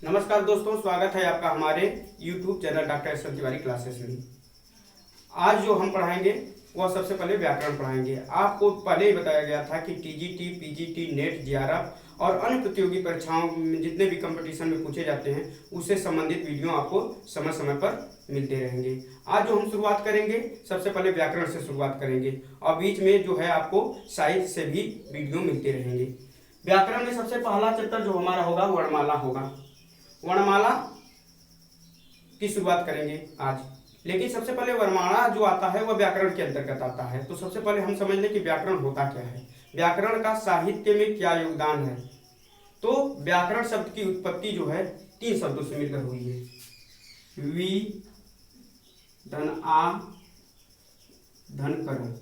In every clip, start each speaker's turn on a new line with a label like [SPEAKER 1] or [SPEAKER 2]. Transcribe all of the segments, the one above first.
[SPEAKER 1] नमस्कार दोस्तों, स्वागत है आपका हमारे YouTube channel doctor S Tiwari classes में। आज जो हम पढ़ाएंगे वह सबसे पहले व्याकरण पढ़ाएंगे। आपको पहले ही बताया गया था कि टीजीटी, पीजीटी, नेट, जेआरएफ और अन्य प्रतियोगी परीक्षाओं में जितने भी कंपटीशन में पूछे जाते हैं उससे संबंधित वीडियो आपको समय समय पर मिलते रहेंगे। आज जो हम शुरुआत करेंगे सबसे पहले व्याकरण से शुरुआत करेंगे और बीच में जो है आपको साहित्य से भी वीडियो मिलते रहेंगे। व्याकरण में सबसे पहला चैप्टर जो हमारा होगा वर्णमाला होगा। वर्णमाला की शुरुआत करेंगे आज, लेकिन सबसे पहले वर्णमाला जो आता है वह व्याकरण के अंतर्गत आता है। तो सबसे पहले हम समझ लें कि व्याकरण होता क्या है, व्याकरण का साहित्य में क्या योगदान है। तो व्याकरण शब्द की उत्पत्ति जो है तीन शब्दों से मिलकर हुई है, वि धन आ धन करण।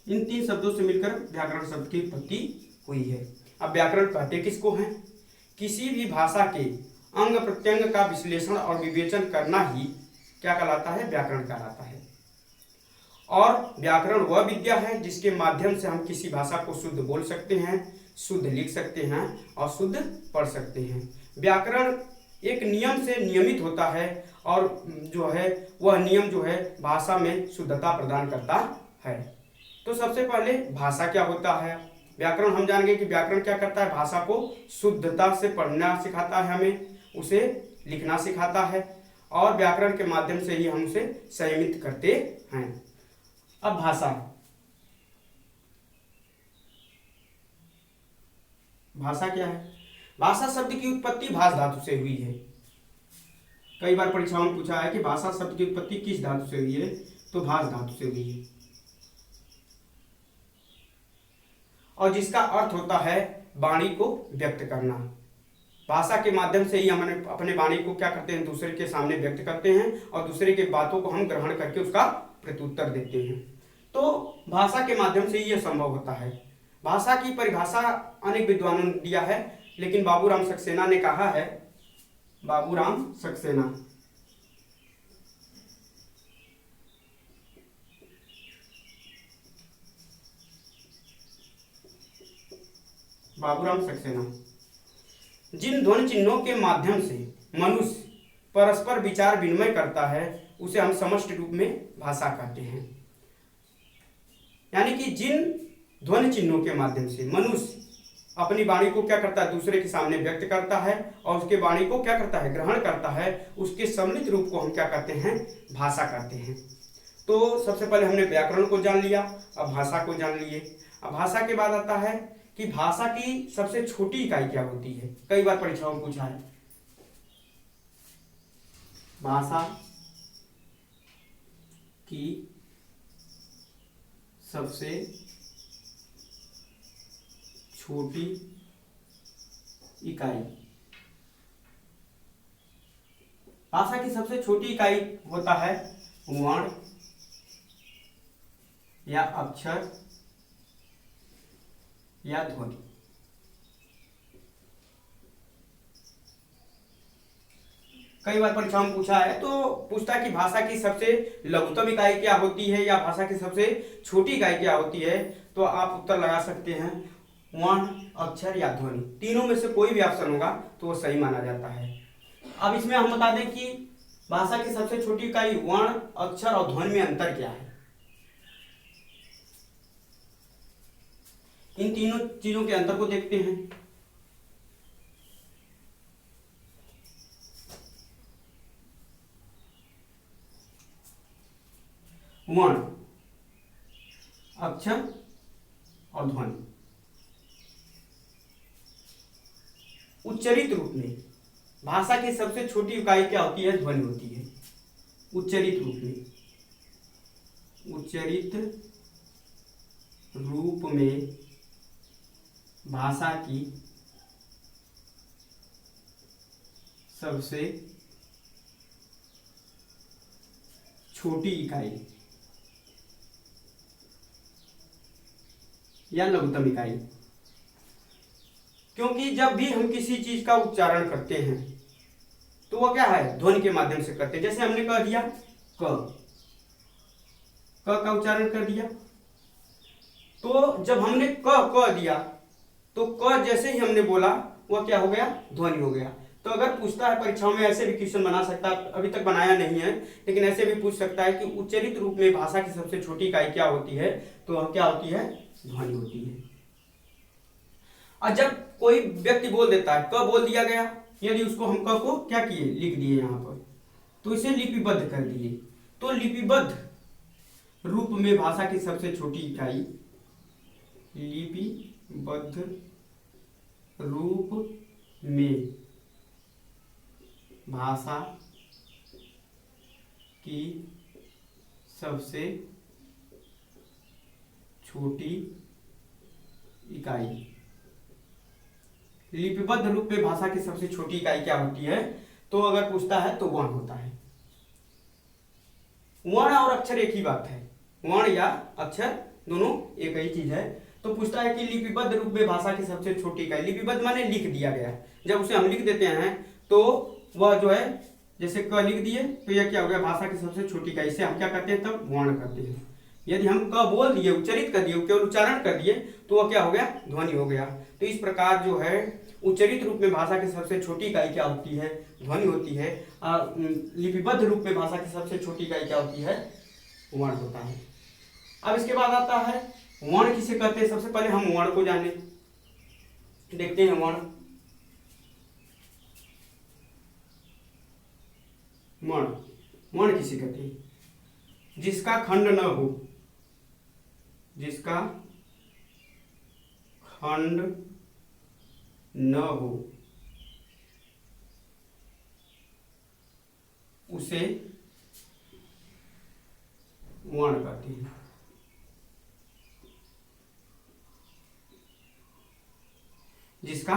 [SPEAKER 1] इन तीन शब्दों से मिलकर व्याकरण शब्द की उत्पत्ति हुई है। अब व्याकरण कहते किसको हैं? किसी भी भाषा के अंग प्रत्यंग का विश्लेषण और विवेचन करना ही क्या कहलाता है? व्याकरण कहलाता है। और व्याकरण वह विद्या है जिसके माध्यम से हम किसी भाषा को शुद्ध बोल सकते हैं, शुद्ध लिख सकते हैं और शुद्ध पढ़ सकते हैं। व्याकरण एक नियम से नियमित होता है और जो है वह नियम जो है भाषा में शुद्धता प्रदान करता है। तो सबसे पहले भाषा क्या होता है? व्याकरण हम जानेंगे कि व्याकरण क्या करता है, भाषा को शुद्धता से पढ़ना सिखाता है, हमें उसे लिखना सिखाता है और व्याकरण के माध्यम से ही हम उसे संयमित करते हैं। अब भाषा, भाषा क्या है? भाषा शब्द की उत्पत्ति भाष धातु से हुई है। कई बार परीक्षाओं में पूछा है कि भाषा शब्द की उत्पत्ति किस धातु से हुई है, तो भाष धातु से हुई है और जिसका अर्थ होता है वाणी को व्यक्त करना। भाषा के माध्यम से ही हम अपने वाणी को क्या करते हैं, दूसरे के सामने व्यक्त करते हैं और दूसरे के बातों को हम ग्रहण करके उसका प्रत्युत्तर देते हैं। तो भाषा के माध्यम से ही यह संभव होता है। भाषा की परिभाषा अनेक विद्वानों ने दिया है, लेकिन बाबूराम सक्सेना ने कहा है, बाबूराम सक्सेना जिन ध्वनि चिन्हों के माध्यम से मनुष्य परस्पर विचार विनिमय करता है उसे हम समष्टि रूप में भाषा कहते हैं। यानी कि जिन ध्वनि चिन्हों के माध्यम से मनुष्य अपनी वाणी को क्या करता है, दूसरे के सामने व्यक्त करता है और उसके वाणी को क्या करता है, ग्रहण करता है, उसके सम्मिलित रूप को हम क्या कहते हैं, भाषा कहते हैं। तो सबसे पहले हमने व्याकरण को जान लिया, अब भाषा को जान लिए। अब भाषा के बाद आता है कि भाषा की सबसे छोटी इकाई क्या होती है। कई बार परीक्षाओं में पूछा है, भाषा की सबसे छोटी इकाई, भाषा की सबसे छोटी इकाई होता है वर्ण या अक्षर या ध्वनि। कई बार परीक्षाओं में पूछा है, तो पूछता है कि भाषा की सबसे लघुतम इकाई क्या होती है या भाषा की सबसे छोटी इकाई क्या होती है। तो आप उत्तर लगा सकते हैं वर्ण, अक्षर या ध्वनि। तीनों में से कोई भी ऑप्शन होगा तो वो सही माना जाता है। अब इसमें हम बता दें कि भाषा की सबसे छोटी इकाई वर्ण, अक्षर और ध्वनि में अंतर क्या है। इन तीनों चीजों के अंतर को देखते हैं। वर्ण, अक्षर और ध्वनि। उच्चरित रूप में भाषा की सबसे छोटी इकाई क्या होती है? ध्वनि होती है। उच्चरित रूप में, उच्चरित रूप में भाषा की सबसे छोटी इकाई या लघुतम इकाई, क्योंकि जब भी हम किसी चीज का उच्चारण करते हैं तो वह क्या है, ध्वनि के माध्यम से करते हैं। जैसे हमने कह दिया क का उच्चारण कर दिया, तो जब हमने क दिया तो क जैसे ही हमने बोला वह क्या हो गया, ध्वनि हो गया। तो अगर पूछता है परीक्षाओं में, ऐसे भी क्वेश्चन बना सकता है, अभी तक बनाया नहीं है लेकिन ऐसे भी पूछ सकता है कि उच्चरित रूप में भाषा की सबसे छोटी इकाई क्या होती है, तो वह क्या होती है, ध्वनि होती है। और जब कोई व्यक्ति बोल देता है, क बोल दिया गया, यदि उसको हम क को क्या किए, लिख दिए यहाँ पर, तो इसे लिपिबद्ध कर दिए। तो लिपिबद्ध रूप में भाषा की सबसे छोटी इकाई, लिपिबद्ध रूप में भाषा की सबसे छोटी इकाई, लिपिबद्ध रूप में भाषा की सबसे छोटी इकाई क्या होती है, तो अगर पूछता है तो वर्ण होता है। वर्ण और अक्षर एक ही बात है, वर्ण या अक्षर दोनों एक ही चीज है। तो पूछता है कि लिपिबद्ध रूप में भाषा की सबसे छोटी इकाई, लिपिबद्ध माने लिख दिया गया, जब उसे हम लिख देते हैं तो वह जो है, जैसे क लिख दिए तो यह क्या हो गया, भाषा की सबसे छोटी इकाई, इसे हम क्या करते हैं, तब वर्ण करते हैं। यदि हम क बोल दिए, उच्चरित कर दिए, केवल उच्चारण कर दिए, तो वह क्या हो गया, ध्वनि हो गया। तो इस प्रकार जो है उच्चरित रूप में भाषा की सबसे छोटी इकाई क्या होती है, ध्वनि होती है। और लिपिबद्ध रूप में भाषा की सबसे छोटी इकाई क्या होती है, वर्ण होता है। अब इसके बाद आता है वर्ण किसे कहते हैं। सबसे पहले हम वर्ण को जाने, देखते हैं वर्ण। वर्ण किसे कहते हैं, जिसका खंड न हो, जिसका खंड न हो उसे वर्ण कहते हैं। जिसका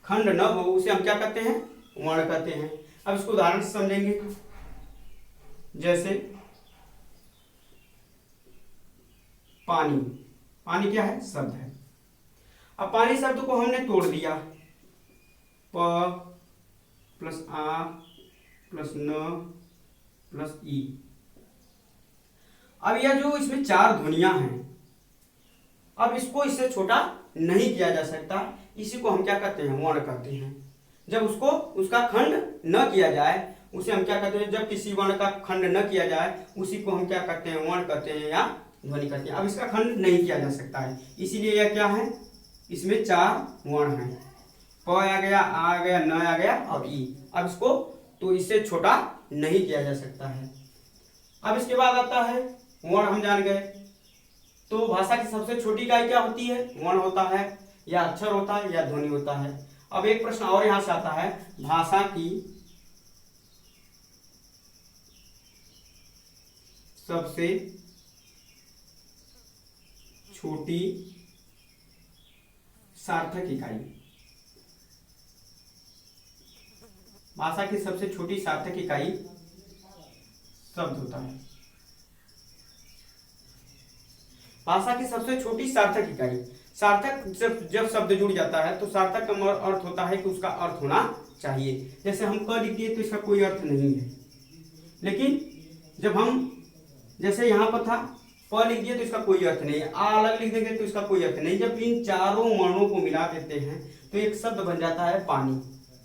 [SPEAKER 1] खंड न हो उसे हम क्या कहते हैं, वर्ण कहते हैं। अब इसको उदाहरण से समझेंगे। जैसे पानी, पानी क्या है, शब्द है। अब पानी शब्द को हमने तोड़ दिया, प प्लस आ प्लस न प्लस ई। अब यह जो इसमें चार ध्वनियां हैं, अब इसको इससे छोटा नहीं किया जा सकता, इसी को हम क्या कहते हैं, वर्ण कहते हैं। जब उसको उसका खंड न किया जाए उसे हम क्या कहते हैं, जब किसी वर्ण का खंड न किया जाए उसी को हम क्या कहते हैं, वर्ण कहते हैं या ध्वनि कहते हैं। अब इसका खंड नहीं किया जा सकता है, इसीलिए यह क्या है, इसमें चार वर्ण हैं, प आ गया, आ गया, न आ गया और ई। अब इसको तो इससे छोटा नहीं किया जा सकता है। अब इसके बाद आता है वर्ण, हम जान गए। तो भाषा की सबसे छोटी इकाई क्या होती है, वर्ण होता है या अक्षर होता है या ध्वनि होता है। अब एक प्रश्न और यहां से आता है, भाषा की सबसे छोटी सार्थक इकाई, भाषा की सबसे छोटी सार्थक इकाई शब्द होता है। भाषा की सबसे छोटी सार्थक इकाई, सार्थक जब शब्द जुड़ जाता है तो सार्थक का अर्थ होता है कि उसका अर्थ होना चाहिए। जैसे हम क लिख दिए तो इसका कोई अर्थ नहीं है, लेकिन जब हम जैसे यहाँ पर था प लिख दिए तो इसका कोई अर्थ नहीं है, आ अलग लिख देंगे तो इसका कोई अर्थ नहीं। जब इन चारों वर्णों को मिला देते हैं तो एक शब्द बन जाता है पानी,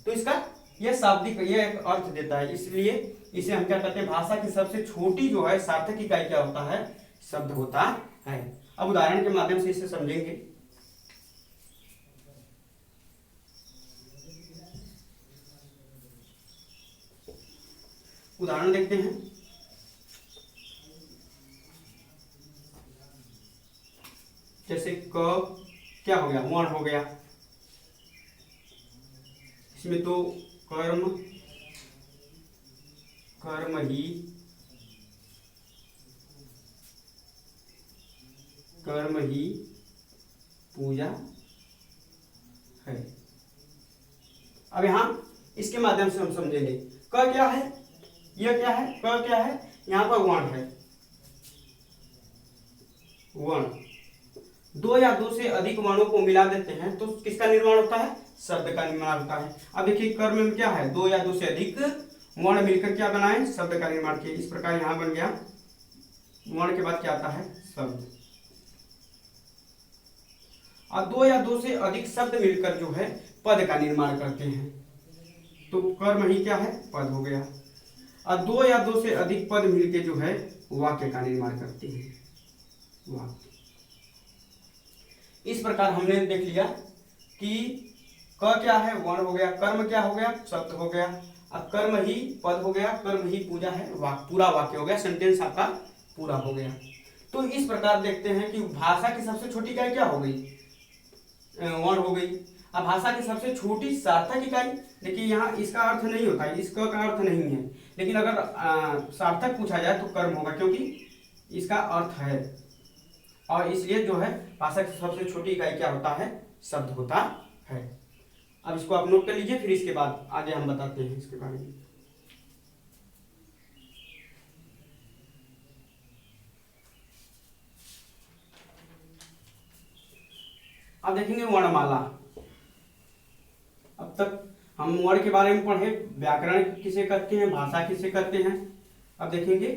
[SPEAKER 1] तो इसका यह शाब्दिक यह एक अर्थ देता है, इसलिए इसे हम क्या कहते हैं, भाषा की सबसे छोटी जो है सार्थक इकाई क्या होता है, शब्द होता है। अब उदाहरण के माध्यम से इसे समझेंगे। उदाहरण देखते हैं। जैसे क क्या हो गया, वर्ण हो गया, इसमें तो कर्म, कर्म ही, कर्म ही पूजा है। अब यहां इसके माध्यम से हम समझेंगे क क्या है, यह क्या है, क क्या है, यहां पर वर्ण है। वर्ण, दो या दो से अधिक वर्णों को मिला देते हैं तो किसका निर्माण होता है, शब्द का निर्माण होता है। अब देखिए कर्म में क्या है, दो या दो से अधिक वर्ण मिलकर क्या बनाए, शब्द का निर्माण किए। इस प्रकार यहां बन गया, वर्ण के बाद क्या आता है, शब्द। और दो या दो से अधिक शब्द मिलकर जो है पद का निर्माण करते हैं। तो कर्म ही क्या है, पद हो गया। और दो या दो से अधिक पद मिलके जो है वाक्य का निर्माण करते हैं, वाक्य। इस प्रकार हमने देख लिया कि क क्या है, वर्ण हो गया, कर्म क्या हो गया, शब्द हो गया, अब कर्म ही पद हो गया, कर्म ही पूजा है, पूरा वाक्य हो गया, सेंटेंस आपका पूरा हो गया। तो इस प्रकार देखते हैं कि भाषा की सबसे छोटी इकाई क्या हो गई, वर्ण हो गई। अब भाषा की सबसे छोटी सार्थक इकाई, देखिए यहाँ इसका अर्थ नहीं होता है, इसका का अर्थ नहीं है, लेकिन अगर सार्थक पूछा जाए तो कर्म होगा, क्योंकि इसका अर्थ है। और इसलिए जो है भाषा की सबसे छोटी इकाई क्या होता है, शब्द होता है। अब इसको आप नोट कर लीजिए, फिर इसके बाद आगे हम बताते हैं इसके बारे में। अब देखेंगे वर्णमाला। अब तक हम वर्ण के बारे में पढ़े, व्याकरण किसे कहते हैं, भाषा किसे कहते हैं। अब देखेंगे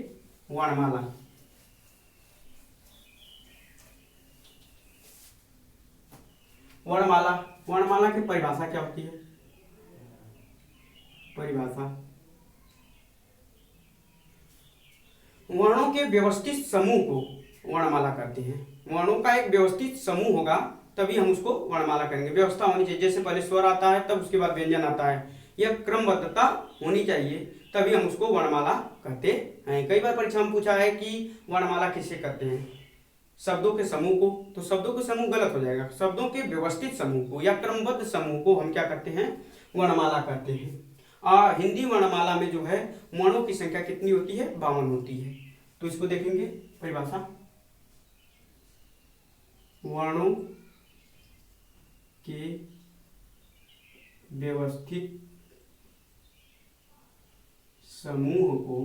[SPEAKER 1] वर्णमाला। वर्णमाला, वर्णमाला की परिभाषा क्या होती है, परिभाषा वर्णों के व्यवस्थित समूह को वर्णमाला कहते हैं। वर्णों का एक व्यवस्थित समूह होगा तभी हम उसको वर्णमाला करेंगे। व्यवस्था होनी चाहिए, जैसे पहले स्वर आता है तब उसके बाद व्यंजन आता है, यह क्रमबद्धता होनी चाहिए, तभी हम उसको वर्णमाला कहते हैं। कई बार परीक्षा में पूछा है कि वर्णमाला किसे कहते हैं, शब्दों के समूह को, तो शब्दों के समूह गलत हो जाएगा, शब्दों के व्यवस्थित समूह को या क्रमबद्ध समूह को हम क्या करते हैं, वर्णमाला कहते हैं। हिंदी वर्णमाला में जो है वर्णों की संख्या कितनी होती है, 52 होती है। तो इसको देखेंगे परिभाषा, वर्णों के व्यवस्थित समूह को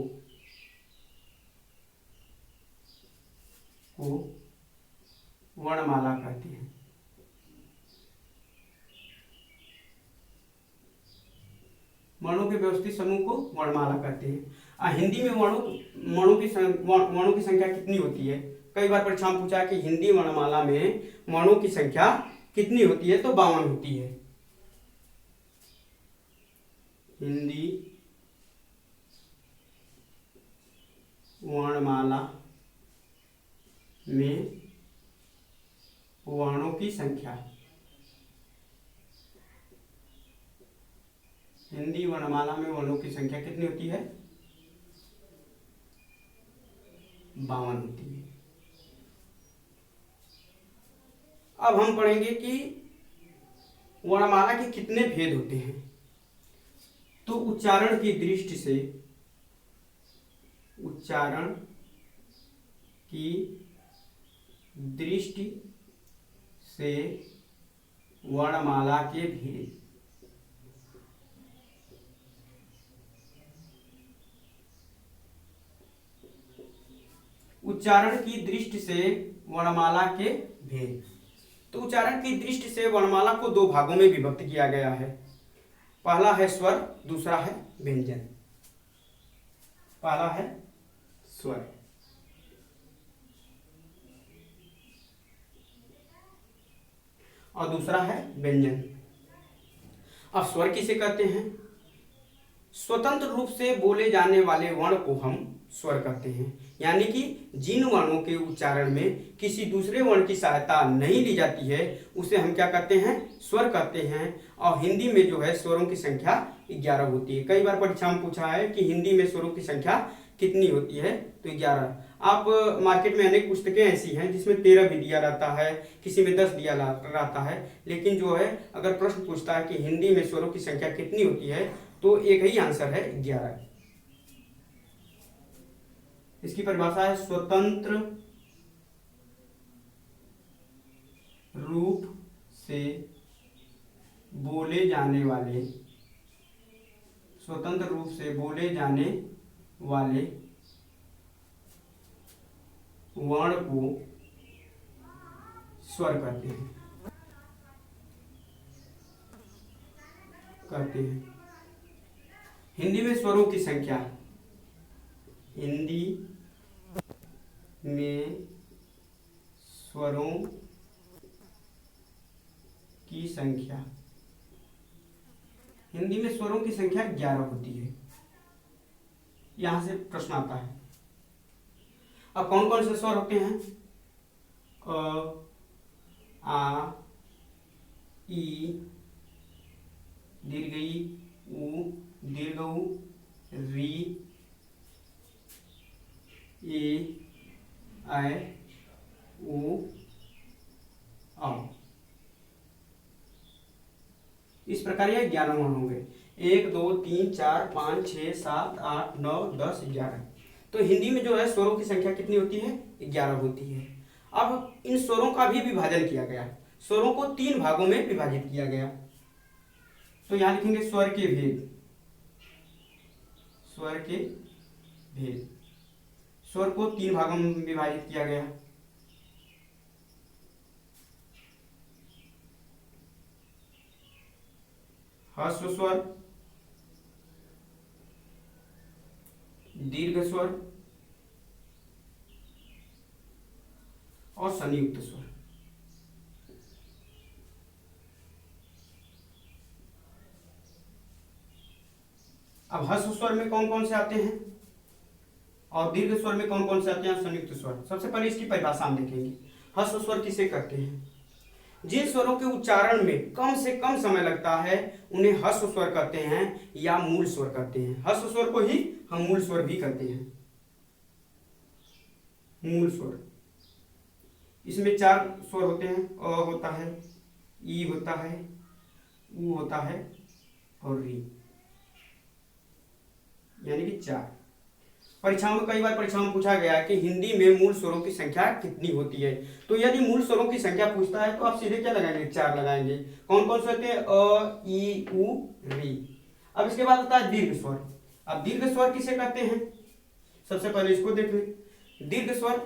[SPEAKER 1] वर्णमाला कहते हैं। वर्णों के व्यवस्थित समूह को वर्णमाला कहते हैं। हिंदी में वर्णों की संख्या कितनी होती है, कई बार परीक्षा में पूछा है कि हिंदी वर्णमाला में वर्णों की संख्या कितनी होती है, तो 52 होती है। हिंदी वर्णमाला में वर्णों की संख्या, हिंदी वर्णमाला में वर्णों की संख्या कितनी होती है, 52 होती है। अब हम पढ़ेंगे कि वर्णमाला के कितने भेद होते हैं। तो उच्चारण की दृष्टि से, उच्चारण की दृष्टि से वर्णमाला के भेद, उच्चारण की दृष्टि से वर्णमाला के भेद। तो उच्चारण की दृष्टि से वर्णमाला को दो भागों में विभक्त किया गया है। पहला है स्वर, दूसरा है व्यंजन। पहला है स्वर और दूसरा है व्यंजन। अब स्वर किसे कहते हैं, स्वतंत्र रूप से बोले जाने वाले वर्ण को हम स्वर कहते हैं, यानी कि जिन वर्णों के उच्चारण में किसी दूसरे वर्ण की सहायता नहीं ली जाती है उसे हम क्या कहते हैं, स्वर कहते हैं। और हिंदी में जो है स्वरों की संख्या 11 होती है। कई बार परीक्षा में पूछा है कि हिंदी में स्वरों की संख्या कितनी होती है, तो 11। आप मार्केट में अनेक पुस्तकें ऐसी हैं जिसमें 13 भी दिया रहता है, किसी में 10 दिया रहता है, लेकिन जो है अगर प्रश्न पूछता है कि हिंदी में स्वरों की संख्या कितनी होती है, तो एक ही आंसर है, 11। इसकी परिभाषा है स्वतंत्र रूप से बोले जाने वाले, स्वतंत्र रूप से बोले जाने वाले वर्ण को स्वर कहते हैं। हिंदी में स्वरों की संख्या, हिंदी में स्वरों की संख्या हिंदी में स्वरों की संख्या 11 होती है। यहां से प्रश्न आता है। अब कौन कौन से स्वर होते हैं? अ, आ, ई, दीर्घ ई, उ, दीर्घ उ, री, ए, ऐ, उ, औ। इस प्रकार ये 11 वर्ण होंगे। 1 2 3 4 5 6 7 8 9 10 11। तो हिंदी में जो है स्वरों की संख्या कितनी होती है? 11 होती है। अब इन स्वरों का भी विभाजन किया गया। स्वरों को 3 भागों में विभाजित किया गया। तो यहां लिखेंगे स्वर के भेद। स्वर के भेद। स्वर को 3 भागों में विभाजित किया गया। ह्रस्व स्वर, दीर्घ स्वर और संयुक्त स्वर। अब ह्रस्व स्वर में कौन कौन से आते हैं और दीर्घ स्वर में कौन कौन से आते हैं, संयुक्त स्वर। सबसे पहले इसकी परिभाषा हम देखेंगे। ह्रस्व स्वर किसे कहते हैं? जिन स्वरों के उच्चारण में कम से कम समय लगता है उन्हें ह्रस्व स्वर कहते हैं या मूल स्वर कहते हैं। ह्रस्व स्वर को ही हम मूल स्वर भी कहते हैं। मूल स्वर, इसमें 4 स्वर होते हैं। अ होता है, ई होता है, उ होता है और री, यानी कि 4। परीक्षाओं में कई बार परीक्षाओं में पूछा गया है कि हिंदी में मूल स्वरों की संख्या कितनी होती है। तो यदि मूल स्वरों की संख्या पूछता है तो आप सीधे क्या लगाएंगे? 4 लगाएंगे। कौन कौन से होते हैं? अ, ई, उ, री। अब इसके बाद होता है दीर्घ स्वर। अब दीर्घ स्वर किसे कहते हैं? सबसे पहले इसको देख लें। दीर्घ स्वर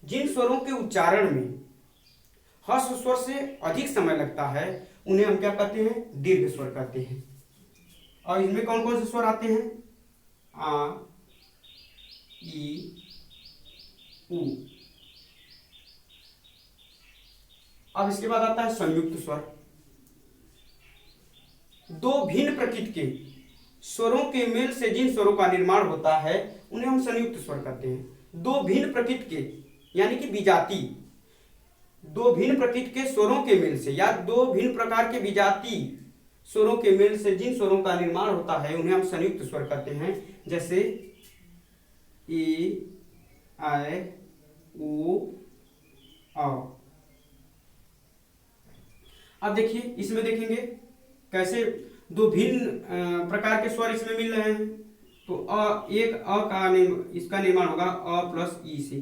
[SPEAKER 1] जिन स्वरों के उच्चारण में ह्रस्व स्वर से अधिक समय लगता है उन्हें हम क्या कहते हैं? दीर्घ स्वर कहते हैं। और इनमें कौन कौन से स्वर आते हैं? आ, ई, उ। अब इसके बाद आता है संयुक्त स्वर। दो भिन्न प्रकृति के स्वरों के मेल से जिन स्वरों का निर्माण होता है उन्हें हम संयुक्त स्वर कहते हैं। दो भिन्न प्रकृति के यानी कि विजाति, दो भिन्न प्रकृति के स्वरों के मेल से या दो भिन्न प्रकार के विजाति स्वरों के मेल से जिन स्वरों का निर्माण होता है उन्हें हम संयुक्त स्वर कहते हैं। जैसे ए, ऐ, उ, औ। अब देखिए इसमें देखेंगे कैसे दो भिन्न प्रकार के स्वर इसमें मिल रहे हैं। तो एक अ का इसका निर्माण होगा अ प्लस ई से।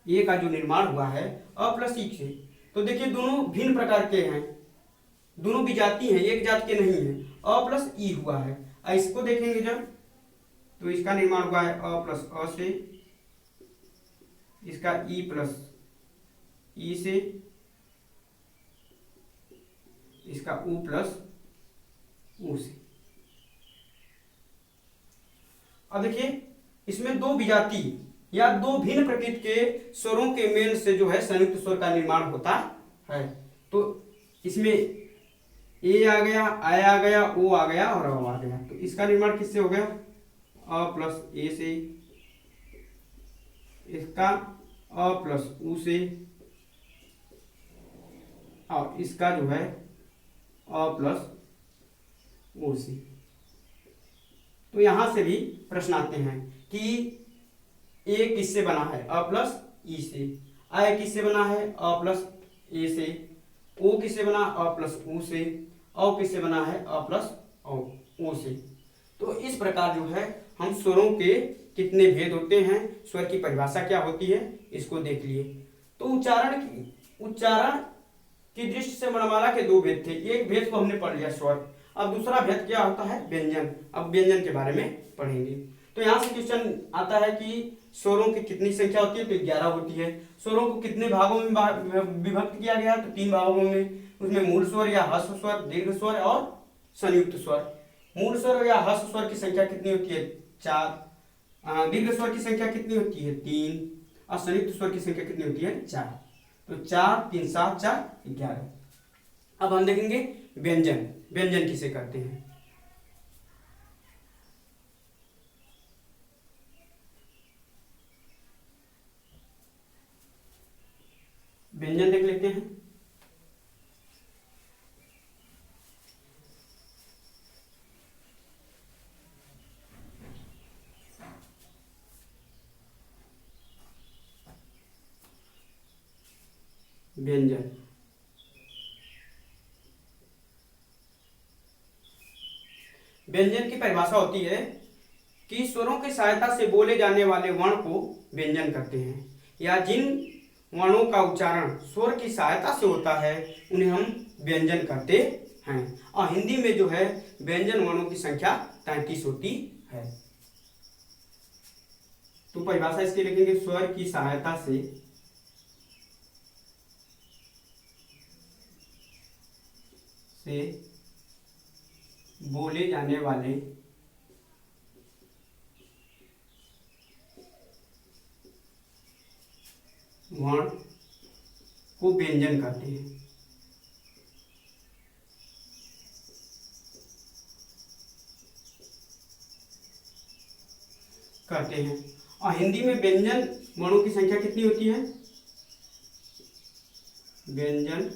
[SPEAKER 1] ए का जो निर्माण हुआ है अ प्लस ई से। तो देखिए दोनों भिन्न प्रकार के हैं, दोनों विजाति हैं, एक जात के नहीं है। अ प्लस ई हुआ है। इसको देखेंगे जब तो इसका निर्माण हुआ है अ प्लस अ से, इसका ई प्लस ई से, इसका उ प्लस उ से। अब देखिए इसमें दो विजाति या दो भिन्न प्रकृति के स्वरों के मेल से जो है संयुक्त स्वर का निर्माण होता है। तो इसमें ए आ गया, आई आ गया, ओ आ गया और अ आ गया। तो इसका निर्माण किससे हो गया? अ प्लस ए से, इसका अ प्लस उ से और इसका जो है अ प्लस ओ से। तो यहां से भी प्रश्न आते हैं कि ए किससे बना है? अ प्लस ई से। आई किससे बना है? अ प्लस ए से। ओ किससे बना? अ प्लस उ से। औ किससे बना है? अ प्लस ओ से। तो इस प्रकार जो है हम स्वरों के कितने भेद होते हैं, स्वर की परिभाषा क्या होती है, इसको देख लिए। तो उच्चारण की दृष्टि से वर्णमाला के 2 भेद थे। एक भेद को हमने पढ़ लिया स्वर। अब दूसरा भेद क्या होता है? व्यंजन। अब व्यंजन के बारे में पढ़ेंगे। तो यहाँ से क्वेश्चन आता है कि स्वरों की कितनी संख्या होती है? तो 11 होती है। स्वरों को कितने भागों में विभक्त किया गया? तो 3 भागों में। उसमें मूल स्वर या ह्रस्व स्वर, दीर्घ स्वर और संयुक्त स्वर। मूल स्वर या ह्रस्व स्वर की संख्या कितनी होती है? 4। दीर्घ स्वर की संख्या कितनी होती है? 3। और संयुक्त स्वर की संख्या कितनी होती है? 4। तो 4 3 7 4 11। अब हम देखेंगे व्यंजन। व्यंजन किसे कहते हैं? व्यंजन देख लेते हैं। व्यंजन व्यंजन की परिभाषा होती है कि स्वरों की सहायता से बोले जाने वाले वर्ण को व्यंजन कहते हैं, या जिन वर्णों का उच्चारण स्वर की सहायता से होता है उन्हें हम व्यंजन कहते हैं। और हिंदी में जो है व्यंजन वर्णों की संख्या 33 होती है। तो परिभाषा इसकी लिखेंगे, स्वर की सहायता से बोले जाने वाले वर्ण को व्यंजन कहते हैं। और हिंदी में व्यंजन वर्णों की संख्या कितनी होती है? व्यंजन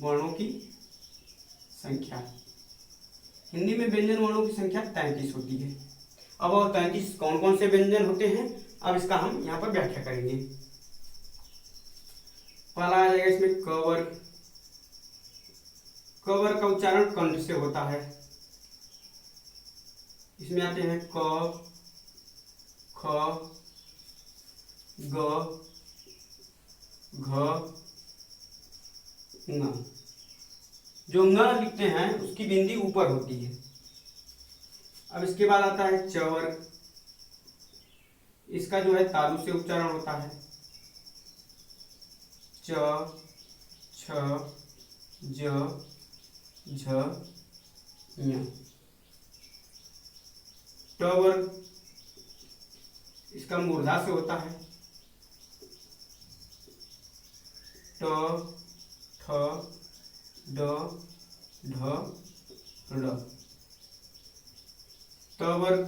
[SPEAKER 1] वर्णों की संख्या हिंदी में व्यंजन वर्णों की संख्या 33 होती है। अब 33 कौन कौन से व्यंजन होते हैं, अब इसका हम यहाँ पर व्याख्या करेंगे। पहला आ जाएगा इसमें क वर्ग। क वर्ग का उच्चारण कंठ से होता है। इसमें आते हैं क, ख, ग, घ, ङ। जो ङ लिखते हैं उसकी बिंदी ऊपर होती है। अब इसके बाद आता है च वर्ग। इसका जो है तालु से उच्चारण होता है। च, छ, ज, झ, ञ। ट वर्ग इसका मूर्धा से होता है। ट, ठ, ड, ढ, ढ़। त वर्ग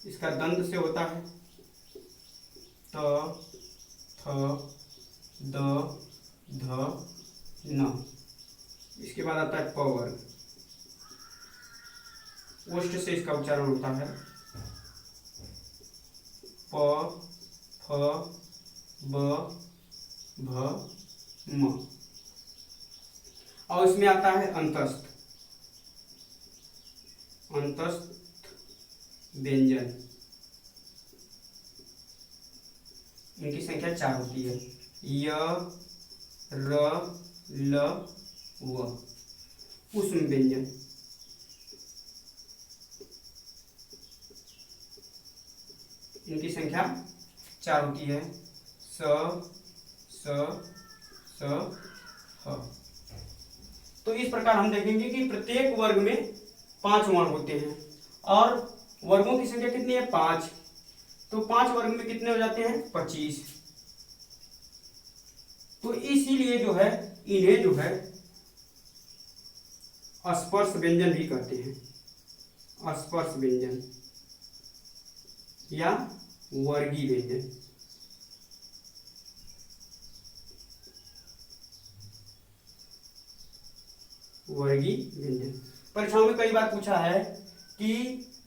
[SPEAKER 1] इसका दंत से होता है। त, थ, द, ध, न। इसके बाद आता है प वर्ग। ओष्ठ से इसका उच्चारण होता है। प, फ, ब, भ, म। और इसमें आता है अंतस्थ। अंतस्थ व्यंजन, इनकी संख्या 4 होती है। य, र, ल, व। ऊष्म व्यंजन, इनकी संख्या 4 होती है। स, स, ह। तो इस प्रकार हम देखेंगे कि प्रत्येक वर्ग में 5 वर्ण होते हैं और वर्गों की संख्या कितनी है? 5। तो 5 वर्ग में कितने हो जाते हैं? 25। तो इसीलिए जो है इन्हें जो है स्पर्श व्यंजन भी कहते हैं। स्पर्श व्यंजन या वर्गीय व्यंजन। वर्गीय व्यंजन परीक्षाओं में कई बार पूछा है कि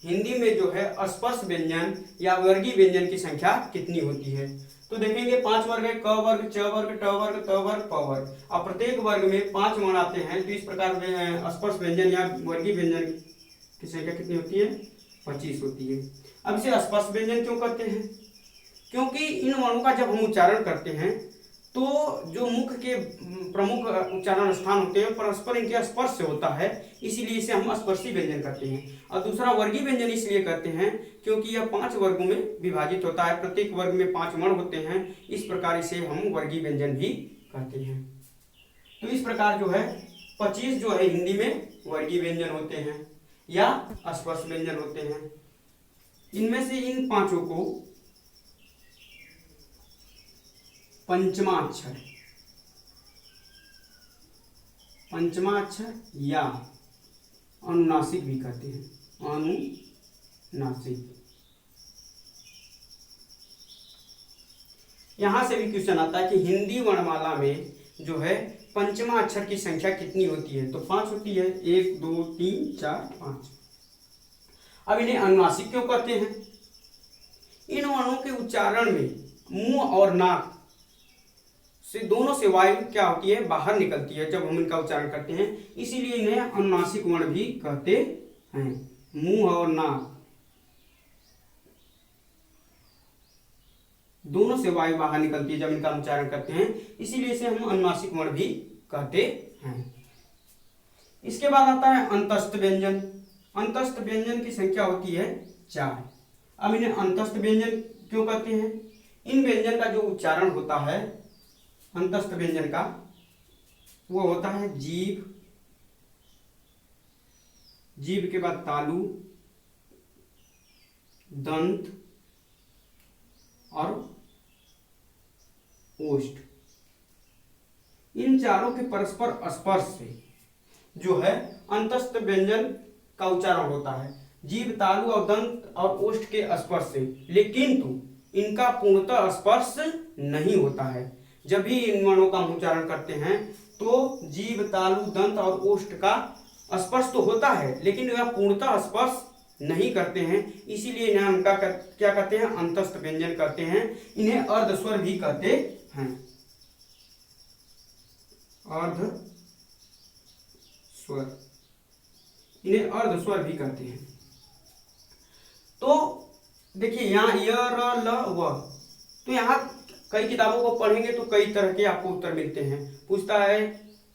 [SPEAKER 1] हिंदी में जो है स्पर्श व्यंजन या वर्गीय व्यंजन की संख्या कितनी होती है। तो देखेंगे 5 वर्ग है, क वर्ग, च वर्ग, ट वर्ग, त वर्ग, प वर्ग। अब प्रत्येक वर्ग में 5 वर्ण आते हैं, तो इस प्रकार स्पर्श व्यंजन या वर्गीय व्यंजन की संख्या कितनी होती है? 25 होती है। अब इसे स्पर्श व्यंजन क्यों कहते हैं? क्योंकि इन वर्णों का जब हम उच्चारण करते हैं तो जो मुख के प्रमुख उच्चारण स्थान होते हैं परस्पर इनके स्पर्श से होता है, इसीलिए इसे हम स्पर्शी व्यंजन कहते हैं। और दूसरा वर्गीय व्यंजन इसलिए कहते हैं क्योंकि यह 5 वर्गों में विभाजित होता है, प्रत्येक वर्ग में 5 वर्ण होते हैं, इस प्रकार इसे हम वर्गीय व्यंजन भी कहते हैं। तो इस प्रकार जो है 25 जो है हिंदी में वर्गीय व्यंजन होते हैं या स्पर्श व्यंजन होते हैं। इनमें से इन 5 को पंचमा अक्षर पंचमा अक्षर या अनुनासिक भी कहते हैं, अनुनासिक। यहां से भी क्वेश्चन आता है कि हिंदी वर्णमाला में जो है पंचमा अक्षर की संख्या कितनी होती है, तो 5 होती है, 1 2 3 4 5। अब इन्हें अनुनासिक क्यों कहते हैं? इन वर्णों के उच्चारण में मुंह और नाक से दोनों से वायु क्या होती है, बाहर निकलती है जब हम इनका उच्चारण करते हैं, इसीलिए इन्हें अनुनासिक वर्ण भी कहते हैं। मुंह और नाक दोनों से वायु बाहर निकलती है जब इनका उच्चारण करते हैं, इसीलिए इसे हम अनुनासिक वर्ण भी कहते हैं। इसके बाद आता है अंतस्थ व्यंजन। अंतस्थ व्यंजन की संख्या होती है 4। अब इन्हें अंतस्थ व्यंजन क्यों कहते हैं? इन व्यंजन का जो उच्चारण होता है अंतस्थ व्यंजन का, वो होता है जीभ, जीभ के बाद तालु, दंत और ओष्ठ। इन चारों के परस्पर स्पर्श से जो है अंतस्थ व्यंजन का उच्चारण होता है, जीभ, तालु और दंत और ओष्ठ के स्पर्श से, लेकिन तो इनका पूर्णतः स्पर्श नहीं होता है। जब भी इन वर्णों का हम उच्चारण करते हैं तो जीभ, तालु, दंत और ओष्ठ का स्पर्श तो होता है, लेकिन यह पूर्णतः स्पर्श नहीं करते हैं, इसीलिए इन्हें हम क्या कहते हैं, अंतस्थ व्यंजन कहते हैं। इन्हें अर्धस्वर भी कहते हैं, अर्धस्वर, इन्हें अर्धस्वर भी कहते हैं। तो देखिए यहाँ य, र, ल, व, तो यहाँ कई किताबों को पढ़ेंगे तो कई तरह के आपको उत्तर मिलते हैं, पूछता है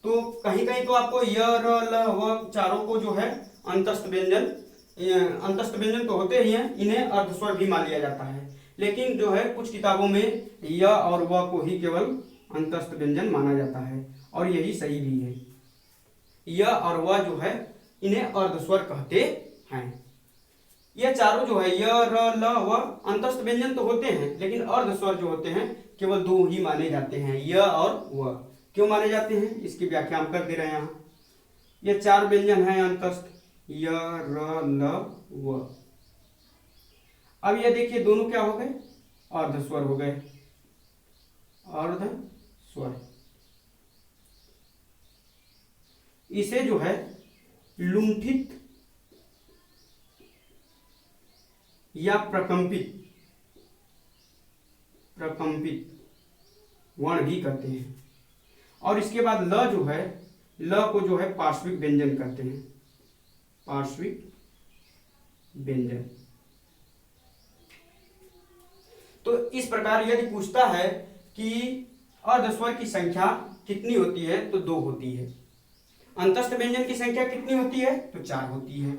[SPEAKER 1] तो कहीं कहीं तो आपको य, र, ल, व चारों को जो है अंतस्थ व्यंजन तो होते ही हैं, इन्हें अर्धस्वर भी मान लिया जाता है, लेकिन जो है कुछ किताबों में य और व को ही केवल अंतस्थ व्यंजन माना जाता है, और यही सही भी है। य और व जो है इन्हें अर्धस्वर कहते हैं। ये चारों जो है य, र, ल, व अंतस्थ व्यंजन तो होते हैं, लेकिन अर्धस्वर जो होते हैं केवल 2 ही माने जाते हैं, य और व। क्यों माने जाते हैं इसकी व्याख्या हम कर दे रहे हैं। यहाँ ये 4 व्यंजन हैं अंतस्थ, य, र, ल, व। अब ये देखिए दोनों क्या हो गए, अर्धस्वर हो गए, अर्धस्वर। इसे जो है लुंठित या प्रकंपित वर्ण भी कहते हैं। और इसके बाद ल जो है, ल को जो है पार्श्विक व्यंजन कहते हैं, पार्श्विक व्यंजन। तो इस प्रकार यदि पूछता है कि अर्धस्वर की संख्या कितनी होती है, तो 2 होती है। अंतस्थ व्यंजन की संख्या कितनी होती है, तो 4 होती है।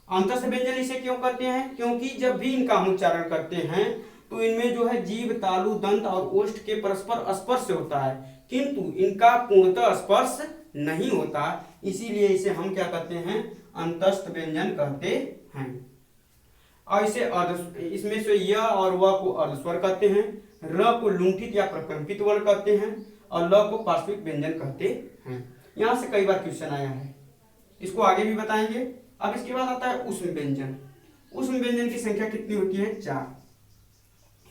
[SPEAKER 1] अंतस्थ व्यंजन इसे क्यों कहते हैं? क्योंकि जब भी इनका हम उच्चारण करते हैं तो इनमें जो है जीभ, तालु, दंत और ओष्ठ के परस्पर स्पर्श होता है, किंतु इनका पूर्णतः स्पर्श नहीं होता, इसीलिए इसे हम क्या कहते हैं, अंतस्थ व्यंजन कहते हैं। और इसे इसमें से य और व को अर्धस्वर कहते हैं, र को लुंठित या प्रकंपित वर्ण कहते हैं, और ल को पार्श्विक व्यंजन कहते हैं। यहाँ से कई बार क्वेश्चन आया है, इसको आगे भी बताएंगे। अब इसके बाद आता है ऊष्म व्यंजन। ऊष्म व्यंजन की संख्या कितनी होती है, 4।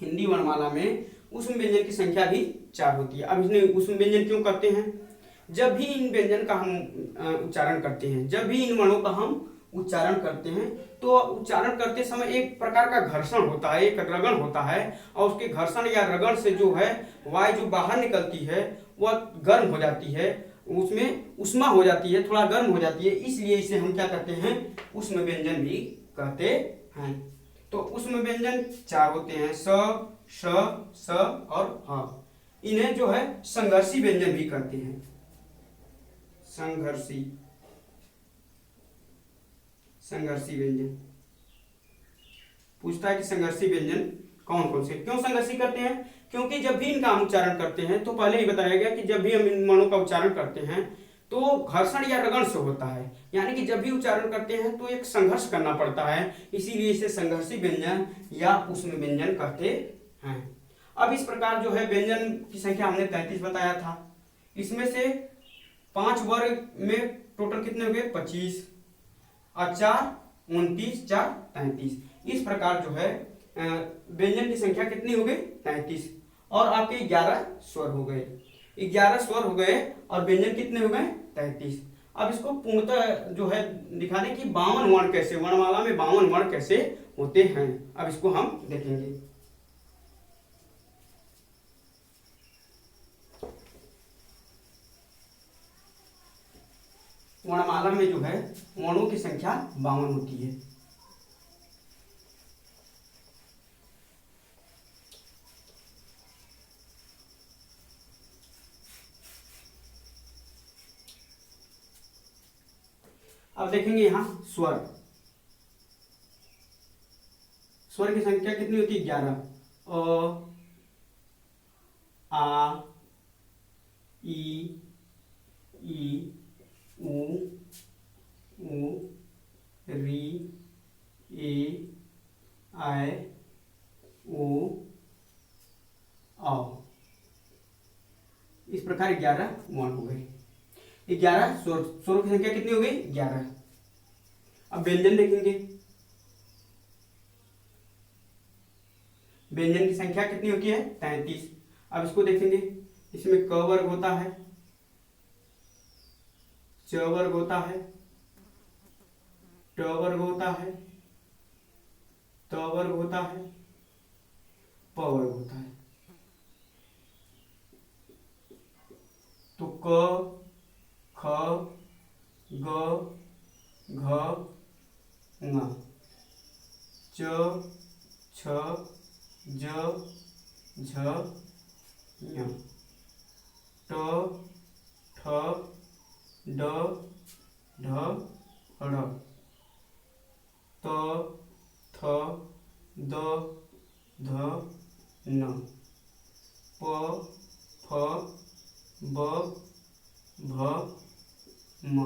[SPEAKER 1] हिंदी वर्णमाला में ऊष्म व्यंजन की संख्या भी 4 होती है। अब इन्हें ऊष्म व्यंजन क्यों कहते हैं? जब भी इन व्यंजन का हम उच्चारण करते हैं, जब भी इन वर्णों का हम उच्चारण करते हैं, तो उच्चारण करते समय एक प्रकार का घर्षण होता है, एक रगड़ होता है, और उसके घर्षण या रगड़ से जो है वायु जो बाहर निकलती है वह गर्म हो जाती है, उसमें उष्मा हो जाती है, थोड़ा गर्म हो जाती है, इसलिए इसे हम क्या कहते हैं, ऊष्म व्यंजन भी कहते हैं। तो ऊष्म व्यंजन 4 होते हैं, स, श, स और ह। इन्हें जो है संघर्षी व्यंजन भी कहते हैं, संघर्षी व्यंजन। पूछता है कि संघर्षी व्यंजन कौन कौन से, क्यों संघर्षी करते हैं? क्योंकि जब भी इनका हम उच्चारण करते हैं, तो पहले ही बताया गया कि जब भी हम इन वर्णों का उच्चारण करते हैं तो घर्षण या रगड़ से होता है, यानी कि जब भी उच्चारण करते हैं तो एक संघर्ष करना पड़ता है, इसीलिए इसे संघर्षी व्यंजन या ऊष्म व्यंजन कहते हैं। अब इस प्रकार जो है व्यंजन की संख्या हमने 33 बताया था, इसमें से 5 वर्ग में टोटल कितने हो गए 25 और 4 29, 4 33। इस प्रकार जो है व्यंजन की संख्या कितनी हो गई 33 और आपके 11 स्वर हो गए, 11 स्वर हो गए और व्यंजन कितने हो गए 33। अब इसको पूर्णतः जो है दिखाने की 52 वर्ण कैसे, वर्णमाला में 52 वर्ण कैसे होते हैं, अब इसको हम देखेंगे। वर्णमाला में जो है वर्णों की संख्या 52 होती है। अब देखेंगे यहाँ स्वर, स्वर की संख्या कितनी होती है 11। अ, आ, ई, उ, री, ए, आई, ओ, औ। इस प्रकार 11 वर्ण हो गए, 11 स्वरों की संख्या कितनी हो गई 11। अब व्यंजन देखेंगे, व्यंजन की संख्या कितनी होती है 33। अब इसको देखेंगे, इसमें क वर्ग होता है, च वर्ग होता है, ट वर्ग होता है, त वर्ग होता है, प वर्ग होता है। तो क, ख, ग, घ, ङ, च, छ, ज, झ, ञ, ट, ठ, ड, ढ, ढ़, त, थ, द, ध, न, प, फ, ब, भ, म।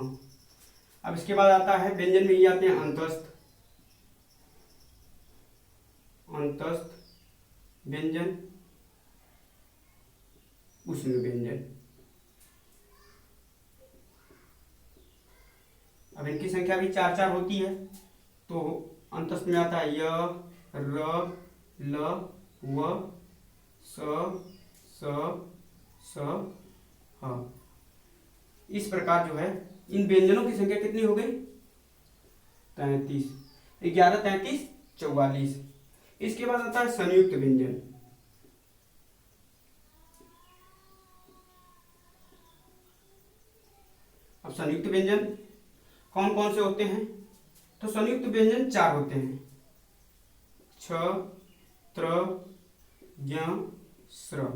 [SPEAKER 1] अब इसके बाद आता है व्यंजन में ये आते हैं अंतस्थ, अंतस्थ व्यंजन, ऊष्म व्यंजन। अब इनकी संख्या भी 4-4 होती है। तो अंतस्थ में आता है य, र, ल, व, स, स, ह। इस प्रकार जो है इन व्यंजनों की संख्या कितनी हो गई 33, 11 33 44। इसके बाद आता है संयुक्त व्यंजन। अब संयुक्त व्यंजन कौन कौन से होते हैं, तो संयुक्त व्यंजन 4 होते हैं, छ, त्र, ज्ञ, स्र,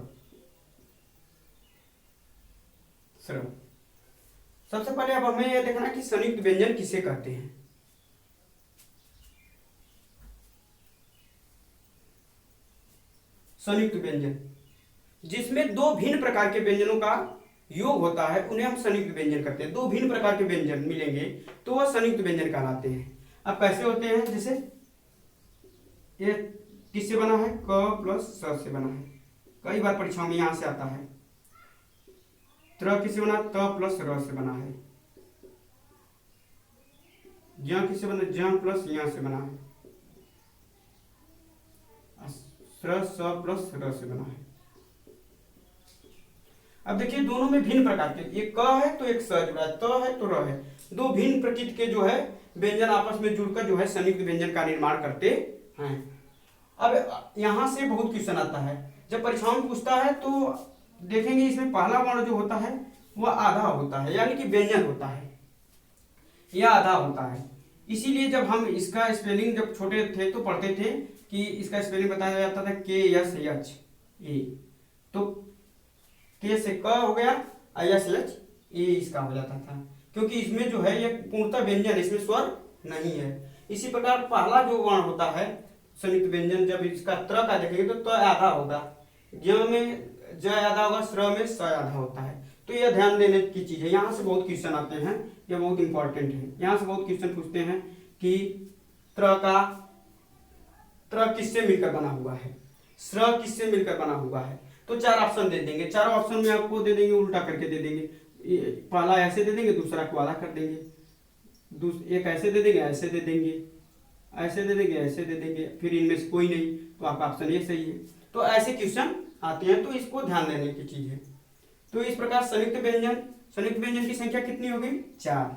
[SPEAKER 1] स्र। सबसे पहले अब हमें यह देखना कि संयुक्त व्यंजन किसे कहते हैं। संयुक्त व्यंजन जिसमें दो भिन्न प्रकार के व्यंजनों का योग होता है उन्हें हम संयुक्त व्यंजन कहते हैं। दो भिन्न प्रकार के व्यंजन मिलेंगे तो वह संयुक्त व्यंजन कहलाते हैं। अब कैसे होते हैं, जैसे ये किससे बना है, क प्लस स से बना है, कई बार परीक्षाओं में यहां से आता है। त्र किससे बना, त प्लस र से बना है। ज्ञ किससे बना, ज्ञ प्लस य से बना है। स्र स प्लस र से बना है। अब देखिए दोनों में भिन्न प्रकार के, एक क है तो एक स जुड़ा है, त है तो र है। दो भिन्न प्रकृति के जो है व्यंजन आपस में जुड़कर जो है संयुक्त व्यंजन का निर्माण करते हैं। अब यहां से बहुत क्वेश्चन आता है, जब परीक्षाओं में पूछता है तो देखेंगे इसमें पहला वर्ण जो होता है वह आधा होता है, यानी कि व्यंजन होता है, यह आधा होता है। इसीलिए जब हम इसका स्पेलिंग जब छोटे थे तो पढ़ते थे कि इसका स्पेलिंग बताया जाता था के एस एच ए, तो के से क हो गया, एस एच ए इसका हो जाता था, क्योंकि इसमें जो है ये पूर्णतः व्यंजन, इसमें स्वर नहीं है। इसी प्रकार पहला जो वर्ण होता है संयुक्त व्यंजन, जब इसका त्र का देखेंगे तो आधा होगा, ज्ञ में ज आधा होगा, स्र में स आधा होता है। तो यह ध्यान देने की चीज है। यहाँ से बहुत क्वेश्चन आते हैं, ये बहुत इंपॉर्टेंट है। यहाँ से बहुत क्वेश्चन पूछते हैं कि त्र किससे मिलकर बना हुआ है, स्र किससे मिलकर बना हुआ है। तो 4 ऑप्शन दे देंगे, चारों ऑप्शन में आपको दे देंगे, उल्टा करके दे देंगे। पहला ऐसे दे देंगे, दूसरा क्वाला कर देंगे, एक ऐसे दे देंगे, ऐसे दे देंगे, ऐसे दे देंगे, ऐसे दे देंगे, फिर इनमें से कोई नहीं, तो आपका ऑप्शन ये सही है। तो ऐसे क्वेश्चन आते हैं, तो इसको ध्यान देने की चीज है। तो इस प्रकार संयुक्त व्यंजन की संख्या कितनी हो गई? 4।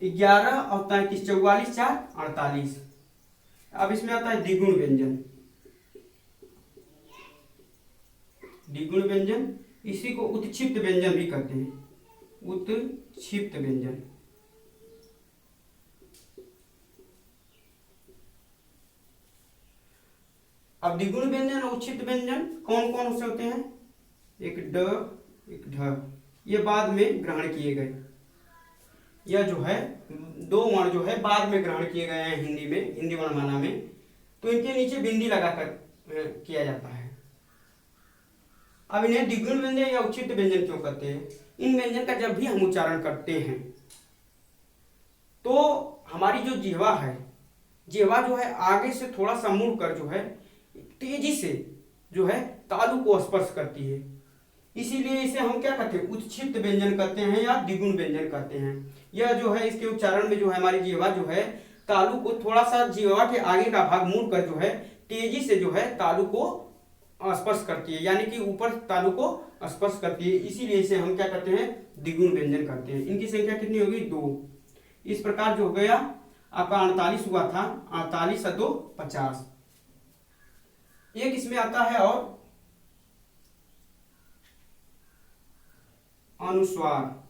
[SPEAKER 1] 11 और 33, 44, 4 48। अब इसमें आता है द्विगुण व्यंजन। द्विगुण व्यंजन, इसी को उत्क्षिप्त व्यंजन भी कहते हैं, उत्क्षिप्त व्यंजन। अब द्विगुण व्यंजन और उत्क्षिप्त व्यंजन कौन कौन से होते हैं? एक ड, एक ढ, ये बाद में ग्रहण किए गए। यह जो है 2 वर्ण जो है बाद में ग्रहण किए गए हैं हिंदी में, हिंदी वर्णमाला में, तो इनके नीचे बिंदी लगाकर किया जाता है। अब इन्हें द्विगुण व्यंजन या उचित व्यंजन क्यों कहते हैं? इन व्यंजन का जब भी हम उच्चारण करते हैं तो हमारी जो जिह्वा है, जिह्वा जो है आगे से थोड़ा सा मुड़ कर जो है तेजी से जो है तालु को स्पर्श करती है, इसीलिए इसे हम क्या कहते हैं? उत्क्षिप्त व्यंजन कहते हैं या द्विगुण व्यंजन कहते हैं। यह जो है इसके उच्चारण में जो है हमारी जिह्वा जो है तालु को थोड़ा सा जिह्वा के आगे का भाग मुड़ कर जो है तेजी से जो है तालु को स्पर्श करती है, यानी कि ऊपर तालु को स्पर्श करती है, इसीलिए इसे हम क्या करते हैं? द्विगुण व्यंजन करते हैं। इनकी संख्या कितनी होगी? 2। इस प्रकार जो हो गया आपका 48 हुआ था, 48 और 2 50। एक इसमें आता है और अनुस्वार,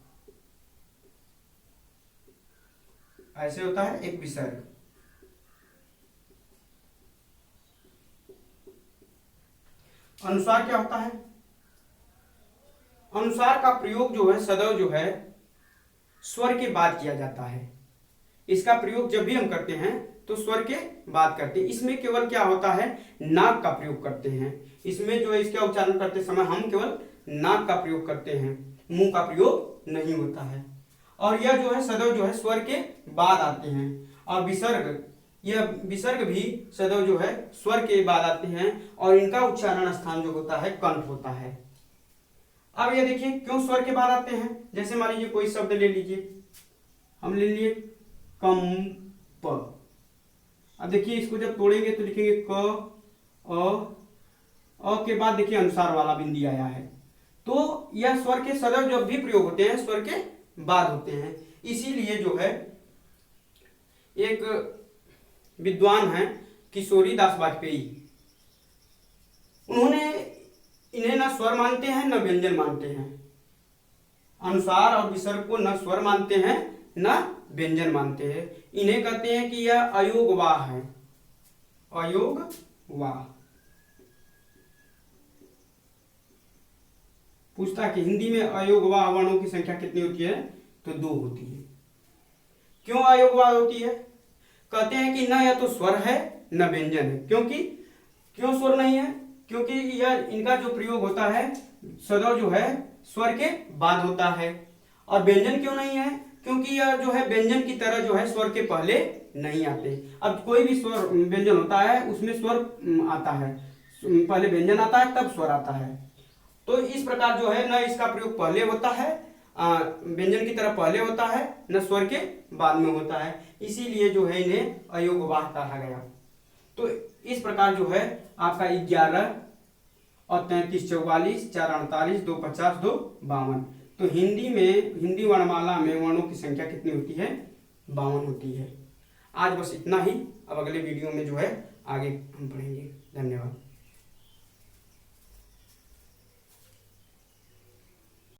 [SPEAKER 1] ऐसे होता है एक विसर्ग। अनुस्वार क्या होता है? अनुस्वार का प्रयोग जो है सदैव जो है स्वर के बाद किया जाता है। इसका प्रयोग जब भी हम करते हैं तो स्वर के बाद करते हैं। इसमें केवल क्या होता है? नाक का प्रयोग करते हैं। इसमें जो है इसका उच्चारण करते समय हम केवल नाक का प्रयोग करते हैं, मुंह का प्रयोग नहीं होता है। और यह जो है सदैव जो है स्वर के बाद आते हैं। और विसर्ग, यह विसर्ग भी सदैव जो है स्वर के बाद आते हैं और इनका उच्चारण स्थान जो होता है कंठ होता है। अब ये देखिए क्यों स्वर के बाद आते हैं। जैसे मान लीजिए कोई शब्द ले लीजिए, हम ले लिए कंप। अब देखिए इसको जब तोड़ेंगे तो लिखेंगे क अ के बाद देखिए अनुसार वाला बिंदी आया है, तो यह स्वर के सदैव जब भी प्रयोग होते हैं स्वर के बाद होते हैं। इसीलिए जो है एक विद्वान हैं किशोरी दास वाजपेयी, उन्होंने इन्हें न स्वर मानते हैं न व्यंजन मानते हैं। अनुसार और विसर्ग को न स्वर मानते हैं न व्यंजन मानते हैं। इन्हें कहते हैं कि यह अयोगवाह है, अयोगवाह। पूछता है कि हिंदी में अयोगवाह वर्णों की संख्या कितनी होती है? तो 2 होती है। क्यों अयोगवाह होती है? कहते हैं कि न या तो स्वर है न व्यंजन है। क्यों स्वर नहीं है? क्योंकि यह इनका जो प्रयोग होता है सदैव जो है स्वर के बाद होता है। और व्यंजन क्यों नहीं है? क्योंकि यह जो है व्यंजन की तरह जो है स्वर के पहले नहीं आते। अब कोई भी स्वर व्यंजन होता है उसमें स्वर आता है, पहले व्यंजन आता है तब स्वर आता है। तो इस प्रकार जो है न इसका प्रयोग पहले होता है, व्यंजन की तरह पहले होता है, न स्वर के बाद में होता है, इसीलिए जो है इन्हें अयोगवाह कहा गया। तो इस प्रकार जो है आपका 11 और 33, 44, 4 48, 2 50, 2 52। तो हिंदी वर्णमाला में वर्णों की संख्या कितनी होती है? 52 होती है। आज बस इतना ही। अब अगले वीडियो में जो है आगे हम पढ़ेंगे। धन्यवाद।